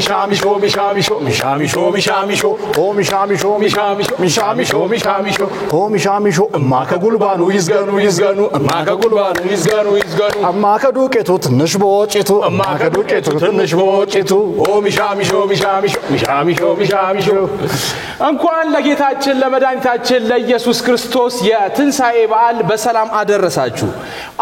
Mishamisho Mishamisho Mishamisho Mishamisho Oh Mishamisho Mishamisho Mishamisho Mishamisho Oh Mishamisho Maka Gulbanu Izganu Izganu Maka Gulbanu Izganu Izganu Maka Duketu Nishbochetu Maka Duketu Nishbochetu Oh Mishamisho Mishamisho Mishamisho Mishamisho እንኳን ለጌታችን ለመድኃኒታችን ለኢየሱስ ክርስቶስ የትንሳኤ በዓል በሰላም አደረሳችሁ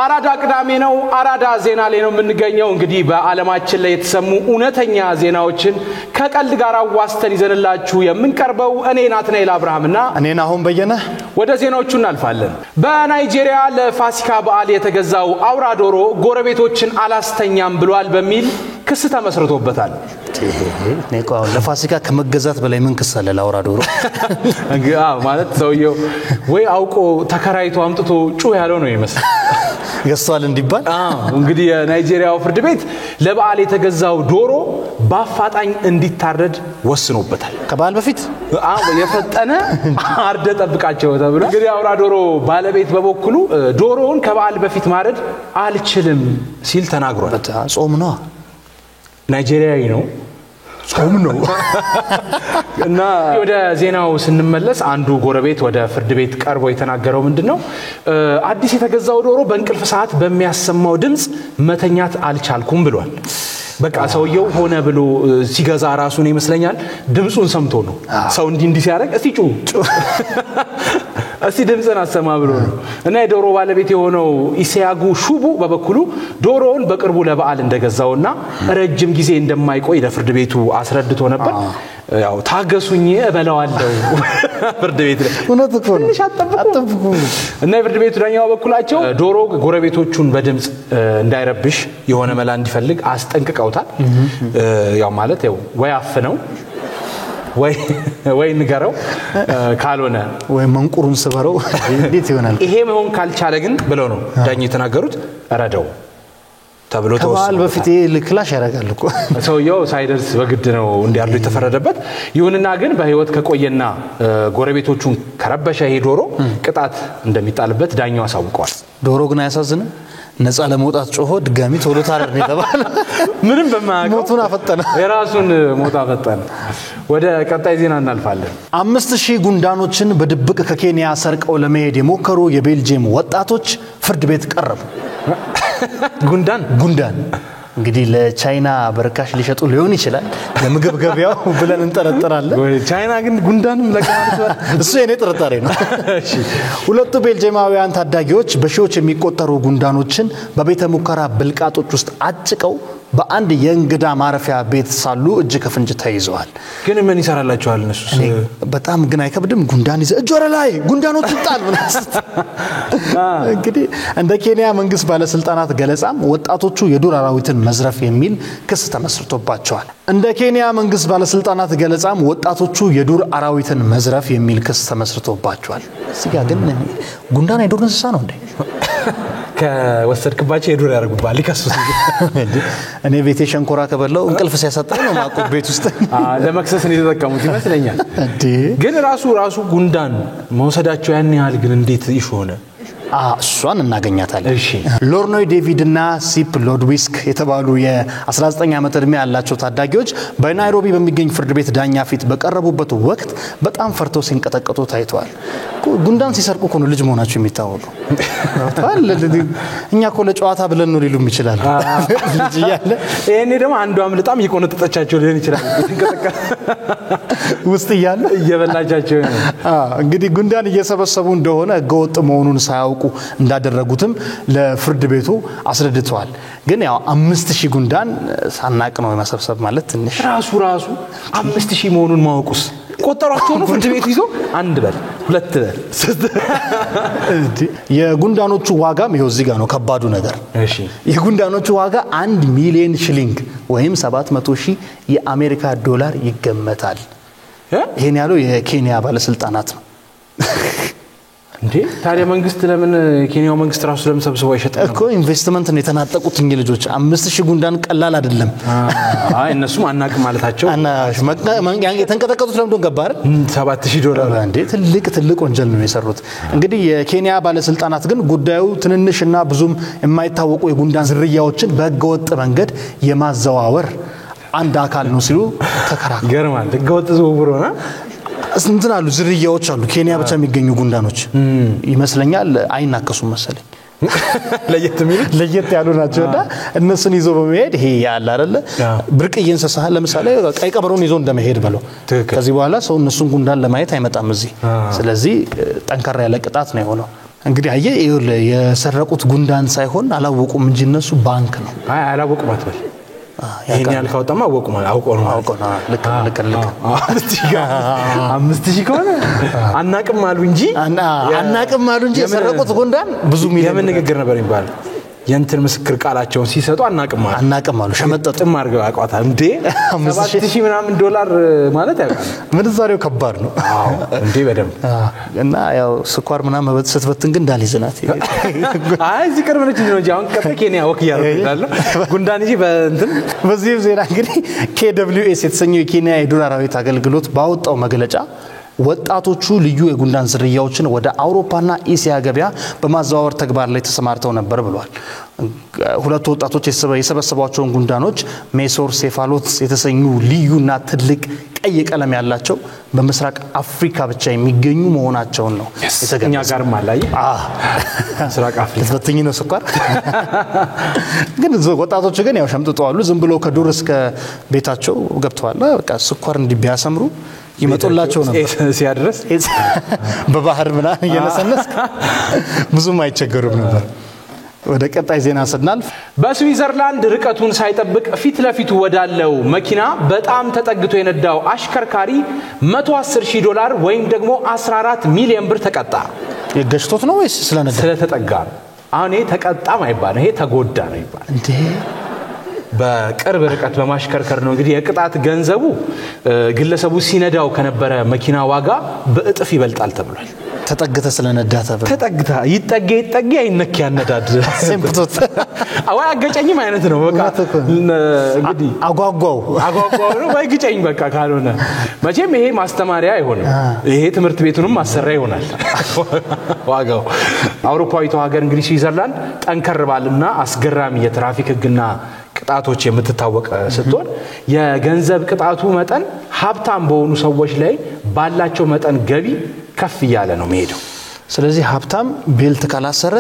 አራዳ ቅዳሜ ነው አራዳ ዜና ላይ ነው የምንገኘው እንግዲህ በዓለማችን ላይ የተሰሙ ኡነተኛ ዜናዎችን ከቀልድ ጋር አዋስተን ይዘንላችሁ የምንቀርበው እኔ ናትናኤል አብርሃምና እኔ ናሆም በየነ ወደ ዜናዎቹ እናልፋለን በናይጄሪያ ለፋሲካ በዓል የተገዛው አውራ ዶሮ ጎረቤቶችን አላስተኛም ብሏል በሚል ክስ ተመስርቶበታል ነቃው ለፋሲካ ከመገዛት በላይ ምን ክስ አለ ለአውራ ዶሮ ማለት ሰውየው ወይ አውቆ ተከራይቶ አምጥቶ ጩህ ያለው ነው ይመስል ገዝቷል እንዲባል እንግዲህ የናይጄሪያው ፍርድ ቤት ለበዓል የተገዛው ዶሮ ባፋጣኝ እንዲታረድ ወስኖበታል ከበዓል በፊት የፈጠነ አርደ ጠብቃቸው ተብሎ እንግዲህ አውራ ዶሮ ባለቤት በበኩሉ ዶሮውን ከበዓል በፊት ማረድ አልችልም ሲል ተናግሯል ጾም ነው ናይጄሪያዊ ነው ጾም ነው እና ወደ ዜናው ስንመለስ አንዱ ጎረቤት ወደ ፍርድ ቤት ቀርቦ የተናገረው ምንድነው አዲስ የተገዛው ዶሮ በእንቅልፍ ሰዓት በሚያሰማው ድምጽ መተኛት አልቻልኩም ብሏል በቃ ሰውየው ሆነ ብሎ ሲገዛ ራሱን ይመስለኛል ድምጹን ሰምቶ ነው ሰው እንዲ ሲያረግ እስቲ ጩ እስቲ ድምጽን አሰማ ብሎ ነው እና የዶሮ ባለቤት የሆነው ኢሲያጉ ሹቡ በበኩሉ ዶሮውን በቅርቡ ለበዓል እንደገዛውና ረጅም ጊዜ እንደማይቆይ ለፍርድ ቤቱ አስረድቶ ነበር ያው ታገሱኝ እበላዋለሁ ፍርድ ቤት እውነት እኮ ነው አጥብቁ እና ፍርድ ቤቱ ዳኛው በኩላቸው ዶሮ ጎረቤቶቹን በድምጽ እንዳይረብሽ የሆነ መላ እንዲፈልግ አስጠንቅቀውታል ያው ማለት ያው ወይ አፍነው ወይ ንገረው ካልሆነ ወይ መንቁሩን ስበረው እንዴት ይሆናል ይሄ መሆን ካልቻለ ግን ብለው ነው ዳኛው የተናገሩት ረዳው ተብሎ ከበዓል በፊት ልክላሽ ያረጋል እኮ ሰውየው ሳይደርስ በግድ ነው እንዲያርዱ የተፈረደበት ይሁንና ግን በህይወት ከቆየና ጎረቤቶቹን ከረበሸ ይሄ ዶሮ ቅጣት እንደሚጣልበት ዳኛው አሳውቀዋል ዶሮ ግን አያሳዝንም ነፃ ለመውጣት ጮሆ ድጋሚ ቶሎ ታረድ ነው ተባለ ምንም በማያውቀው ሞቱን አፈጠነ የራሱን ሞት አፈጠነ ወደ ቀጣይ ዜና እናልፋለን 5000 ጉንዳኖችን በድብቅ ከኬንያ ሰርቀው ለመሄድ የሞከሩ የቤልጂየም ወጣቶች ፍርድ ቤት ቀረቡ ጉንዳን እንግዲህ ለቻይና በርካሽ ሊሸጡ ሊሆን ይችላል ለምግብ ገበያው ብለን እንጠረጥራለን ቻይና ግን ጉንዳንም ለቀማት እሱ የኔ ጥርጣሬ ነው እሺ ሁለቱ ቤልጂየማውያን ታዳጊዎች በሺዎች የሚቆጠሩ ጉንዳኖችን በቤተ ሙከራ ብልቃጦች ውስጥ አጭቀው በአንድ የእንግዳ ማረፊያ ቤት ሳሉ እጅ ከፍንጅ ተይዘዋል ግን ምን ይሰራላችኋል እነሱ በጣም ግን አይከብድም ጉንዳን ይዘ እጆረ ላይ ጉንዳኖች ይጣል እንግዲህ እንደ ኬንያ መንግስት ባለስልጣናት ገለጻም ወጣቶቹ የዱር አራዊትን መዝረፍ የሚል ክስ ተመስርቶባቸዋል እንደ ኬንያ መንግስት ባለስልጣናት ገለጻም ወጣቶቹ የዱር አራዊትን መዝረፍ የሚል ክስ ተመስርቶባቸዋል ሲጋ ግን ጉንዳን የዱር እንስሳ ነው እንዴ ከወሰድክባቸው የዱር ያርጉባል ሊከሱት እኔ ቤቴ ሸንኮራ ከበለው እንቅልፍ ሲያሳጣኝ ነው ማቆ ቤት ውስጥ ለመክሰስ ነው የተጠቀሙት ይመስለኛል ግን ራሱ ጉንዳን መውሰዳቸው ያን ያህል ግን እንዴት ይሾነ እሷን እናገኛታለን እሺ ሎርኖይ ዴቪድ እና ሲፕ ሎድዊስክ የተባሉ የ19 ዓመት ዕድሜ ያላቸው ታዳጊዎች በናይሮቢ በሚገኝ ፍርድ ቤት ዳኛ ፊት በቀረቡበት ወቅት በጣም ፈርተው ሲንቀጠቀጡ ታይተዋል ጉንዳን ሲሰርቁ እኮ ነው ልጅ መሆናቸው የሚታወቀው እኛ እኮ ለጨዋታ ብለን ነው ሊሉም ይችላል ልጅ ያለ እኔ ደግሞ አንዱ አምልጣም ይቆነጥጣቻቸው ሊሆን ይችላል ሲንቀጠቀጥ ውስጥ ያለ እየበላቻቸው እንግዲህ ጉንዳን እየሰበሰቡ እንደሆነ ገወጥ መሆኑን ሳያውቁ እንዳደረጉትም ለፍርድ ቤቱ አስረድተዋል ግን ያው 5000 ጉንዳን ሳናቅ ነው መሰብሰብ ማለት ትንሽ ራሱ 5000 መሆኑን ማወቁስ ቆጠሯቸው ነው ፍርድ ቤት ይዞ አንድ በል ሁለት በል የጉንዳኖቹ ዋጋም ይሄው እዚህ ጋር ነው ከባዱ ነገር እሺ የጉንዳኖቹ ዋጋ 1 ሚሊዮን ሽሊንግ ወይም 700,000 የአሜሪካ ዶላር ይገመታል ይሄን ያለው የኬንያ ባለስልጣናት ነው እንዴ ታዲያ መንግስት ለምን ኬንያው መንግስት ራሱ ለምሰብስበው አይሸጥም እኮ ኢንቨስትመንት ነው የተናጠቁት እንጂ ልጆች 5000 ጉንዳን ቀላል አይደለም እነሱም አናቅ ማለታቸው እና የተንቀጠቀጡት ለምን ገባር $7,000 እንዴ ትልቅ ወንጀል ነው የሰሩት እንግዲህ የኬንያ ባለስልጣናት ግን ጉዳዩ ትንንሽና ብዙም የማይታወቁ የጉንዳን ዝርያዎችን በህገወጥ መንገድ የማዘዋወር አንድ አካል ነው ሲሉ ተከራከሩ። ገርማል ህገወጥ ዝውውር ሆነ እንትን አሉ ዝርያዎች አሉ ኬንያ ብቻ የሚገኙ ጉንዳኖች ይመስለኛል አይናከሱም መሰለኝ ለየት ያሉ ናቸውና እነሱን ይዞ በመሄድ ይሄ ያለ አይደለ ብርቅዬ እንስሳ ለምሳሌ ቀይ ቀበሮን ይዞ እንደመሄድ በለው ከዚህ በኋላ ሰው እነሱን ጉንዳን ለማየት አይመጣም እዚህ ስለዚህ ጠንካራ ያለ ቅጣት ነው የሆነው እንግዲህ አየ የሰረቁት ጉንዳን ሳይሆን አላወቁም እንጂ እነሱ ባንክ ነው አላወቁም አትበል ይሄን ያልካውጣማ አውቆ ነው ልክ 5000 ከሆነ አናቅም አሉ እንጂ የሰረቁት ጉንዳን ብዙ ሚሊዮን የምን ንግግር ነበር ይባላል የእንትን ምስክር ቃላቸውን ሲሰጡ አናቅም አሉ ሸመጠጥም አድርገው ያቋታል እንዴ 7000 ምናምን ዶላር ማለት ያውቃል ምንዛሬው ከባድ ነው አዎ እንዴ በደም እና ያው ስኳር ምናምን ስትበትን ግን ዳሊዝናት አይ እዚህ ቅርብ ነች እንጂ አሁን ከኬንያ ወክ ያረጋል ጉንዳን እንጂ በእንትን በዚህ ዜና እንግዲህ KWS የተሰኘው የኬንያ የዱር አራዊት አገልግሎት ባወጣው መግለጫ ወጣቶቹ ልዩ የጉንዳን ዝርያዎችን ወደ አውሮፓና ኤሲያ ገበያ በማዘዋወር ተግባር ላይ ተሰማርተው ነበር ብሏል ሁለቱ ወጣቶች የሰበሰቧቸውን ጉንዳኖች ሜሶር ሴፋሎትስ የተሰኙ ልዩና ትልቅ ቀይ ቀለም ያላቸው በመስራቅ አፍሪካ ብቻ የሚገኙ መሆናቸውን ነው የተገኘ ጋርም አላይ መስራቅ አፍሪካ ተፈተኝ ነው ስኳር ግን ወጣቶቹ ግን ያው ሸምጥጠዋሉ ዝም ብሎ ከዱር እስከ ቤታቸው ገብተዋል በቃ ስኳር እንዲያሰምሩ ይመጡላቸው ነበር ሲያድርስ በባህር ምናምን እየነሰነስ ብዙም አይቸገሩም ነበር ወደ ቀጣይ ዜና ስናልፍ በስዊዘርላንድ ርቀቱን ሳይጠብቅ ፊት ለፊቱ ወዳለው መኪና በጣም ተጠግቶ የነዳው አሽከርካሪ $110,000 ወይም ደግሞ 14 ሚሊዮን ብር ተቀጣ የገሽቶት ነው ወይስ ስለተጠጋ አሁን ይሄ ተቀጣም አይባል ይሄ ተጎዳ ነው ይባል እንዴ በቅርብ ርቀት በማሽከርከር ነው እንግዲህ የቅጣት ገንዘቡ ግለሰቡ ሲነዳው ከነበረ መኪና ዋጋ በእጥፍ ይበልጣል ተብሏል ተጠግተ ስለነዳ ተብሏል ተጠግታ ይጠገ አይነክ ያነዳድ ሰምፕቶት አዋ አገጨኝም አይነት ነው በቃ እንግዲህ አጓጓው ነው ወይ ግጨኝ በቃ ካልሆነ መቼም ይሄ ማስተማሪያ አይሆንም ይሄ ትምህርት ቤቱንም ማሰሪያ ይሆናል ዋጋው አውሮፓዊቷ ሀገር እንግዲህ ስዊዘርላንድ ጠንከር ባልና አስገራሚ የትራፊክ ህግና ቅጣቶች የምትታወቅ ስትሆን የገንዘብ ቅጣቱ መጠን ሀብታም በሆኑ ሰዎች ላይ ባላቸው መጠን ገቢ ከፍ ያለ ነው የሚሄደው ስለዚህ ሀብታም ቤልት ካላሰረ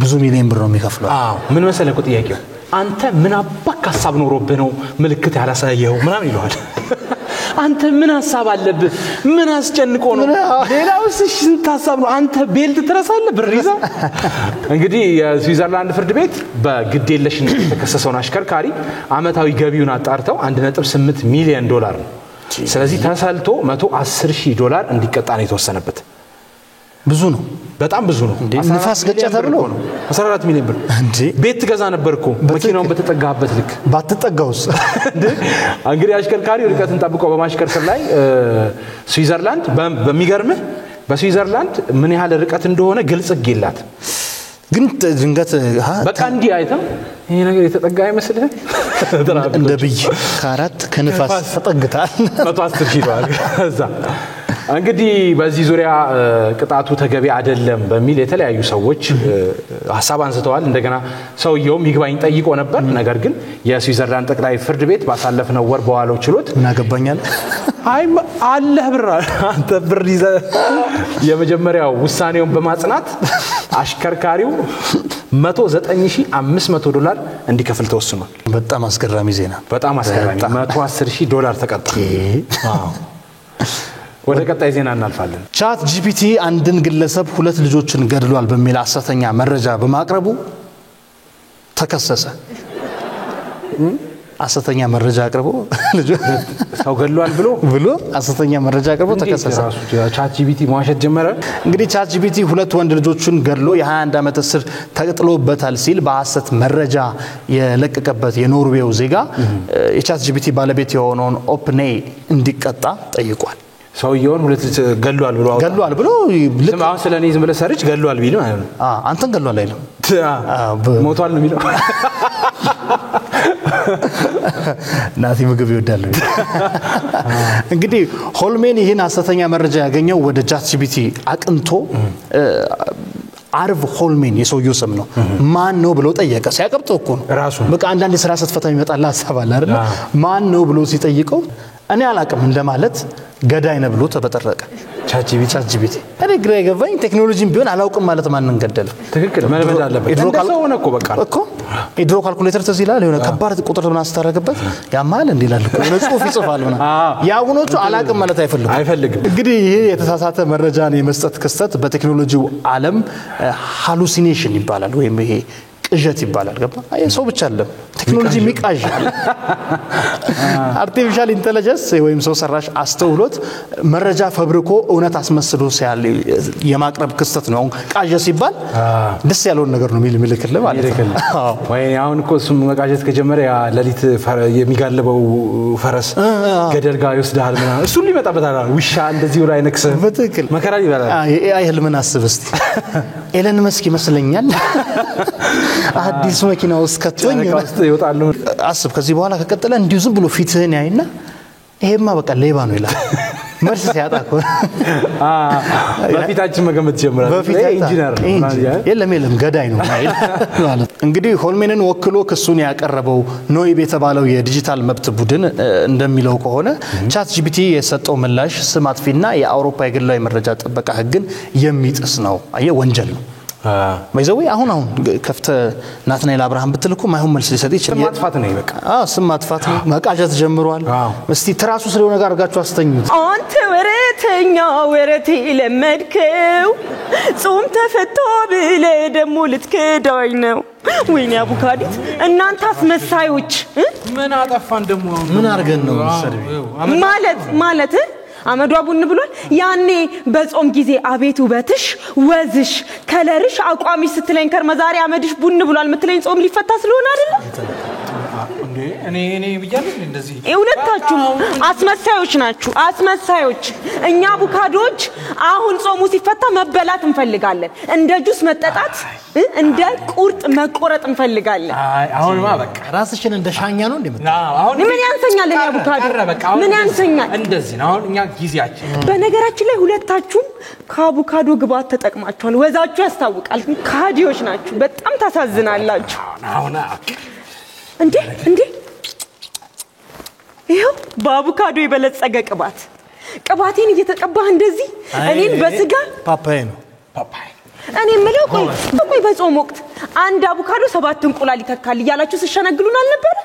ብዙ ሚሊዮን ብር ነው የሚከፍለው አዎ ምን መሰለህ እኮ ጥያቄው አንተ ምን አባክ ሐሳብ ኖሮብህ ነው ምልክት ያላሳየው ምናምን ይሏል አንተ ምን ሐሳብ አለብህ ምን አስጨንቆ ነው ሌላውስ ስንት ሐሳብ ነው አንተ ቤልት ትረሳለህ ብር ይዛ እንግዲህ የስዊዘርላንድ ፍርድ ቤት በግዴለሽነት የተከሰሰውን አሽከርካሪ አመታዊ ገቢውን አጣርተው 1.8 ሚሊዮን ዶላር ነው ስለዚህ ተሰልቶ $110,000 እንዲቀጣ ነው የተወሰነበት ብዙ ነው በጣም ብዙ ነው ንፋስ ገጨ ተብሎ 14 ሚሊዮን ብር እንዴ ቤት ገዛ ነበርኩ መኪናውን በተጠጋበት ልክ ባትጠጋውስ እንግዲህ አሽከርካሪው ርቀትን ጠብቆ በማሽከርከር ላይ ስዊዘርላንድ በሚገርምህ በስዊዘርላንድ ምን ያህል ርቀት እንደሆነ ግልጽ ይላል ግን ድንገት በቃ እንዲህ አይተም ይሄ ነገር የተጠጋ አይመስልህ እንደ ብይ ካራት ከንፋስ ተጠግታል $110,000 እዛ እንግዲህ በዚህ ዙሪያ ቅጣቱ ተገቢ አይደለም በሚል የተለያዩ ሰዎች ሐሳብ አንስተዋል እንደገና ሰውየውም ይግባኝ ጠይቆ ነበር ነገር ግን የስዊዘርላንድ ጠቅላይ ፍርድ ቤት ባሳለፈው ወር በዋለው ችሎት ምን አገባኛል አይ አለህ ብር አንተ ብር ይዘ የመጀመሪያው ውሳኔውን በማጽናት አሽከርካሪው $109,500 እንዲከፍል ተወስኗል በጣም አስገራሚ ዜና በጣም አስገራሚ $110,000 ተቀጣ አዎ ወደ ቀጣይ ዜና እናልፋለን ቻት ጂፒቲ አንድን ግለሰብ ሁለት ልጆችን ገድሏል በሚል ሐሰተኛ መረጃ በማቅረቡ ተከሰሰ ሐሰተኛ መረጃ አቅርቦ ልጅ ሰው ገድሏል ብሎ ሐሰተኛ መረጃ አቅርቦ ተከሰሰ ቻት ጂፒቲ ማዋሸት ጀመረ እንግዲህ ቻት ጂፒቲ ሁለት ወንድ ልጆችን ገድሎ የ21 ዓመት እስር ተቀጥሎበታል ሲል በሐሰት መረጃ የለቀቀበት የኖርዌው ዜጋ የቻት ጂፒቲ ባለቤት የሆነውን ኦፕኔይ እንዲቀጣ ጠይቋል ሰውየውን ሁለት ገድሏል ብሎ አሁን ስለኔ ዝም ብለ ሰርች ገድሏል ቢል ማለት ነው አንተን ገድሏል አይልም ሞቷል ነው የሚለው ናቲ ምግብ ይወዳል እንግዲህ ሆልሜን ይሄን ሐሰተኛ መረጃ ያገኘው ወደ ቻት ጂፒቲ አቅንቶ አርቭ ሆልሜን የሰውየው ስም ነው ማን ነው ብሎ ጠየቀ ሲያቀብጠው እኮ ነው ራሱ በቃ አንዳንድ ስራ ስትፈታ ይመጣል ሐሳብ አለ አይደል ማን ነው ብሎ ሲጠይቀው እኔ አላቅም እንደማለት ገዳይ ነው ብሎ ተበጠረቀ ቻትጂፒቲ እኔ ግራ የገባኝ ቴክኖሎጂም ቢሆን አላውቅም ማለት ማንን ገደለ ትክክል መልመድ አለበት እንደሰው ሆነ እኮ በቃ እኮ ኢድሮ ካልኩሌተር ተዚላል የሆነ ከባድ ቁጥር ምን አስተረገበት ያማል እንዲላል እኮ ጽሁፍ ይጽፋል ማለት ያውኖቹ አላቅም ማለት አይፈልግም እንግዲህ ይሄ የተሳሳተ መረጃን የመስጠት ክስተት በቴክኖሎጂው ዓለም ሃሉሲኔሽን ይባላል ወይም ይሄ ቅዠት ይባላል ገባ ሰው ብቻ አይደለም ቴክኖሎጂ ሚቃዥ አርቲፊሻል ኢንተለጀንስ ወይም ሰው ሰራሽ አስተውሎት መረጃ ፈብሪኮ እውነት አስመስሎ ሲያል የማቅረብ ክስተት ነው ቃዥ ሲባል ደስ ያለውን ነገር ነው የሚልክልህ ማለት ነው ወይ አሁን እኮ እሱ መቃዠት ከጀመረ ያ ለሊት የሚጋልበው ፈረስ ገደል ጋር ይወስዳል ማለት እሱ ሊመጣበታል ውሻ እንደዚህ ወላይ ነክሰ በትክክል መከራ ይባላል አይ ህልምን አስብ እስቲ ኤለን መስክ ይመስለኛል አዲስ መኪና ውስጥ ከተወኝ ይወጣሉ አስብ ከዚህ በኋላ ከቀጠለ እንዲሁ ዝም ብሎ ፊትህን ያይና ይሄማ በቃ ሌባ ነው ይላል መልስ ሲያጣቁ በፊታችን መገመት ጀምራል ኢንጂነር የለም ገዳይ ነው ማለት እንግዲህ ሆልሜንን ወክሎ ክሱን ያቀረበው ኖይብ የተባለው የዲጂታል መብት ቡድን እንደሚለው ከሆነ ቻትጂፒቲ የሰጠው ምላሽ ስም አጥፊና የአውሮፓ የግላዊ መረጃ ጥበቃ ህግን የሚጥስ ነው አየ ወንጀል ነው ማይዘው አሁን ከፍተ ናትናኤል አብርሃም ብትልኩ ማይሆን መልስ ሊሰጥ ይችላል ማጥፋት ነው ይበቃ ስም ማጥፋት ነው መቃዠት ጀምሯል እስቲ ትራሱ ስለሆነ ነገር አርጋችሁ አስተኙት አንተ ወረቴ ለመድከው ጾም ተፈቶ ብለ ደሞ ልትከዳይ ነው ወይኔ አቡካዲት እናንተ አስመሳዮች ምን አጠፋን ደሞ ምን አርገን ነው ማለት አመዱ አቡን ብሏል ያኔ በጾም ጊዜ አቤት ውበትሽ ወዝሽ ከለርሽ አቋሚሽ ስትለኝ ከርመዛሪ አመድሽ ቡን ብሏል ምትለኝ ጾም ሊፈታ ስለሆነ አይደል እኔ ብያለሁ እንደዚህ እውነታችሁ አስመሳዮች ናችሁ አስመሳዮች እኛ አቡካዶች አሁን ጾሙ ሲፈታ መበላት እንፈልጋለን እንደ ጁስ መጠጣት እንደ ቁርጥ መቆረጥ እንፈልጋለን አሁንማ በቃ ራስሽን እንደ ሻኛ ነው እንደምታ አሁን ምን ያንሰኛል እኔ አቡካዶ ምን ያንሰኛል እንደዚህ ነው አሁን እኛ ጊዜያችን በነገራችን ላይ ሁለታችሁም ከአቡካዶ ግባት ተጠቅማችኋል ወዛችሁ ያስታውቃል ካዲዎች ናችሁ በጣም ታሳዝናላችሁ አሁን እንዴ ይሄው በአቡካዶ የበለጸገ ቅባቴን እየተቀባህ እንደዚህ እኔን በስጋ ፓፓያ ነው እኔ ምለው ቆይ በጾም ወቅት አንድ አቡካዶ 7 እንቁላል ይተካል ይያላችሁ ሲሸነግሉን አልነበር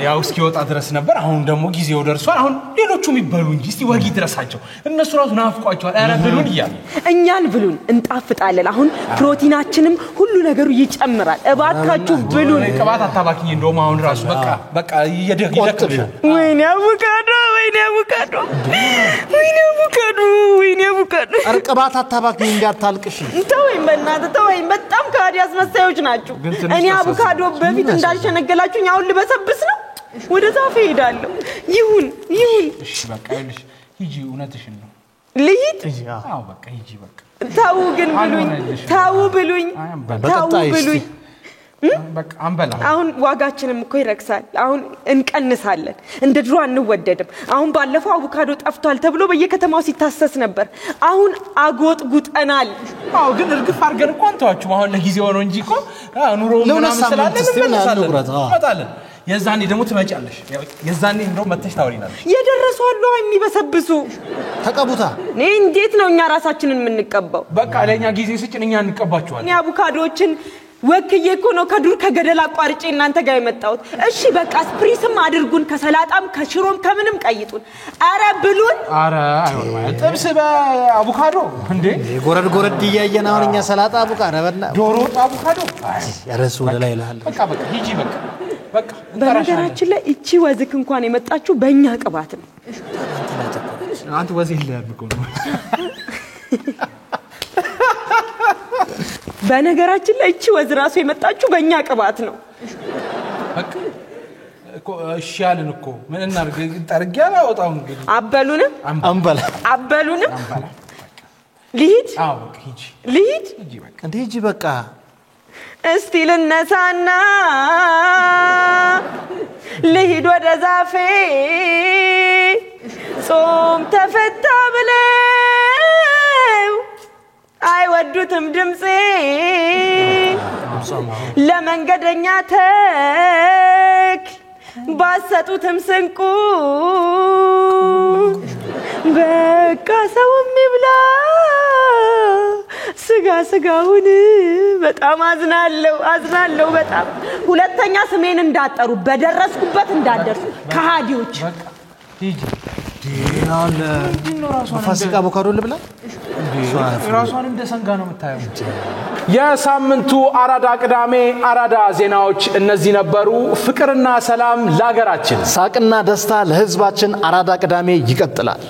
ያው እስኪወጣ ድረስ ነበር አሁን ደግሞ ጊዜው ደርሷል አሁን ሌሎቹም ይበሉ እንጂ እስቲ ወጊ ድረሳቸው እነሱ ራሱ ናፍቋቸዋል አረ ብሉን ይያል እኛን ብሉን እንጣፍጣለን አሁን ፕሮቲናችንም ሁሉ ነገሩ ይጨምራል እባካችሁ ብሉን ቅባት አታባክኝ እንደውም አሁን ራሱ በቃ ይደክምሻል ወይኔ አቡካዶ ቅባት አታባክኝ እንዳታልቅሽ ተወኝ በጣም ካዲ አስመሳዮች ናችሁ እኔ አቡካዶ በፊት እንዳልሸነገላችሁኝ አሁን ልበሰብስ ነው ወደ ዛፍ ሄዳለሁ ይሁን እሺ በቃ ሂጂ እውነትሽን ነው ልሂድ በቃ ሂጂ በቃ ታው ብሉኝ በቃ አንበላ አሁን ዋጋችንም እኮ ይረክሳል አሁን እንቀንሳለን እንደ ድሮ አንወደድም አሁን ባለፈው አቡካዶ ጠፍቷል ተብሎ በየከተማው ሲታሰስ ነበር አሁን አጎጥጉጠናል ግን እርግፍ አርገን እንኳን ተዋችሁ አሁን ለጊዜው ነው እንጂ እኮ ኑሮ ምናምን ስላለን የዛኔ ደግሞ ትመጫለሽ የዛኔ እንደው መተሽ ታወሪናለሽ የደረሱ አሉ የሚበሰብሱ ተቀቡታ እንዴት ነው እኛ ራሳችንን የምንቀባው በቃ ለኛ ጊዜ ስጭን እኛ እንቀባቸዋለን እኛ አቡካዶችን ወክዬ እኮ ነው ከዱር ከገደል አቋርጬ እናንተ ጋር የመጣሁት እሺ በቃ ስፕሪስም አድርጉን ከሰላጣም ከሽሮም ከምንም ቀይጡን አረ ብሉን አረ ጥብስ በአቡካዶ እንዴ ጎረድ እያየን አሁን እኛ ሰላጣ አቡካዶ በልና ዶሮ አቡካዶ ያረሱ ወደ ላይ ይላል በቃ ሂጂ በቃ በነገራችን ላይ እቺ ወዝክ እንኳን የመጣችሁ በእኛ ቅባት ነው አንተ ወዝ ይለብቁ ነው በነገራችን ላይ እቺ ወዝ ራሱ የመጣችሁ በእኛ ቅባት ነው በቃ እኮ እሺ ያልን እኮ ምን እናርግ ጠርጊያ አላወጣው እንግዲህ አበሉንም ልሂድ በቃ ሂጂ በቃ እንዴ ሂጂ በቃ እስቲ ልነሳና ልሂድ ወደ ዛፌ ጾም ተፈታ ብለው አይወዱትም ድምጼ ለመንገደኛ ተክ ባሰጡትም ስንቁ በቃ ሰውም ይብላ ስጋውን በጣም አዝናለሁ በጣም ሁለተኛ ስሜን እንዳጠሩ በደረስኩበት እንዳደርሱ ከሃዲዎች ዲናል ፋሲካ አቮካዶ ልብላ ራሷን እንደ ሰንጋ ነው የምታየው የሳምንቱ አራዳ ቅዳሜ አራዳ ዜናዎች እነዚህ ነበሩ ፍቅርና ሰላም ለሀገራችን ሳቅና ደስታ ለህዝባችን አራዳ ቅዳሜ ይቀጥላል